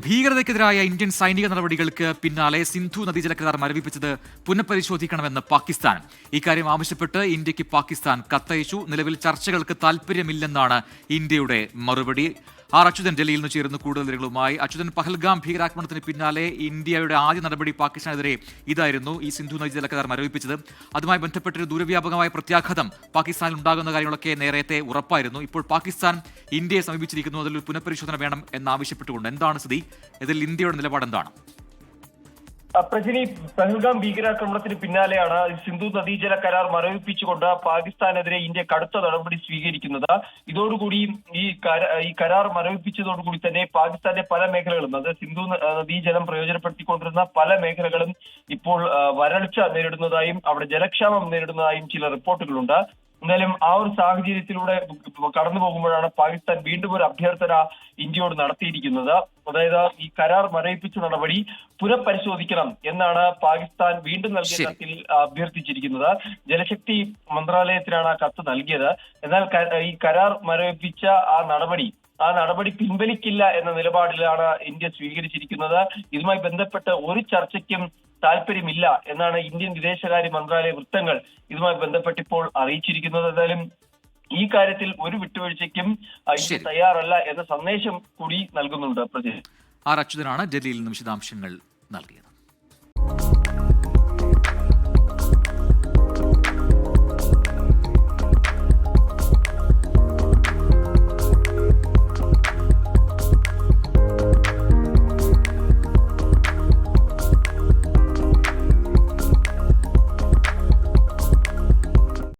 ഭീകരതയ്ക്കെതിരായ Indian സൈനിക നടപടികൾക്ക് പിന്നാലെ സിന്ധു നദീജല കരാർ മരവിപ്പിച്ചത് പുനഃപരിശോധിക്കണമെന്ന് പാകിസ്ഥാൻ. ഇക്കാര്യം ആവശ്യപ്പെട്ട് ഇന്ത്യക്ക് പാകിസ്ഥാൻ കത്തയച്ചു. നിലവിൽ ചർച്ചകൾക്ക് താൽപര്യമില്ലെന്നാണ് ഇന്ത്യയുടെ മറുപടി. അച്യുതൻ ഡൽഹിയിൽ നിന്ന് ചേരുന്നു കൂടുതൽ വിവരങ്ങളുമായി. അച്യുതൻ, പഹൽഗാം ഭീകരാക്രമണത്തിന് പിന്നാലെ ഇന്ത്യയുടെ ആദ്യ നടപടി പാകിസ്ഥാനെതിരെ ഇതായിരുന്നു, ഈ സിന്ധു നദീജല കരാർ മരവിപ്പിച്ചത്. അതുമായി ബന്ധപ്പെട്ടൊരു ദൂരവ്യാപകമായ പ്രത്യാഘാതം പാകിസ്ഥാനിൽ ഉണ്ടാകുന്ന കാര്യങ്ങളൊക്കെ നേരത്തെ ഉറപ്പായിരുന്നു. ഇപ്പോൾ പാകിസ്ഥാൻ ഇന്ത്യയെ സമീപിച്ചിരിക്കുന്നു, അതിൽ പുനഃപരിശോധന വേണം എന്നാവശ്യപ്പെട്ടുകൊണ്ട്. എന്താണ് സ്ഥിതി? ഇതിൽ ഇന്ത്യയുടെ നിലപാട് എന്താണ്? പ്രജനി, പഹൽഗാം ഭീകരാക്രമണത്തിന് പിന്നാലെയാണ് സിന്ധു നദീജല കരാർ മരവിപ്പിച്ചുകൊണ്ട് പാകിസ്ഥാനെതിരെ ഇന്ത്യ കടുത്ത നടപടി സ്വീകരിക്കുന്നത്. ഇതോടുകൂടി ഈ കരാർ മരവിപ്പിച്ചതോടുകൂടി തന്നെ പാകിസ്ഥാന്റെ പല മേഖലകളും, അത് സിന്ധു നദീജലം പ്രയോജനപ്പെടുത്തിക്കൊണ്ടിരുന്ന പല മേഖലകളും ഇപ്പോൾ വരൾച്ച നേരിടുന്നതായും അവിടെ ജലക്ഷാമം നേരിടുന്നതായും ചില റിപ്പോർട്ടുകളുണ്ട്. എന്തായാലും ആ ഒരു സാഹചര്യത്തിലൂടെ കടന്നു പോകുമ്പോഴാണ് പാകിസ്ഥാൻ വീണ്ടും ഒരു അഭ്യർത്ഥന ഇന്ത്യയോട് നടത്തിയിരിക്കുന്നത്. അതായത് ഈ കരാർ മരവിപ്പിച്ച നടപടി പുനഃപരിശോധിക്കണം എന്നാണ് പാകിസ്ഥാൻ വീണ്ടും നൽകിയ കത്തിൽ അഭ്യർത്ഥിച്ചിരിക്കുന്നത്. ജലശക്തി മന്ത്രാലയത്തിനാണ് ആ കത്ത് നൽകിയത്. എന്നാൽ ഈ കരാർ മരവിപ്പിച്ച ആ നടപടി പിൻവലിക്കില്ല എന്ന നിലപാടിലാണ് ഇന്ത്യ സ്വീകരിച്ചിരിക്കുന്നത്. ഇതുമായി ബന്ധപ്പെട്ട് ഒരു ചർച്ചയ്ക്കും താല്പര്യമില്ല എന്നാണ് ഇന്ത്യൻ വിദേശകാര്യ മന്ത്രാലയ വൃത്തങ്ങൾ ഇതുമായി ബന്ധപ്പെട്ട് ഇപ്പോൾ അറിയിച്ചിരിക്കുന്നത്. എന്തായാലും ഈ കാര്യത്തിൽ ഒരു വിട്ടുവീഴ്ചയ്ക്കും ഇന്ത്യ തയ്യാറല്ല എന്ന സന്ദേശം കൂടി നൽകുന്നുണ്ട്. അച്യുതനാണ് ഡൽഹിയിൽ നിന്നും വിശദാംശങ്ങൾ നൽകിയത്.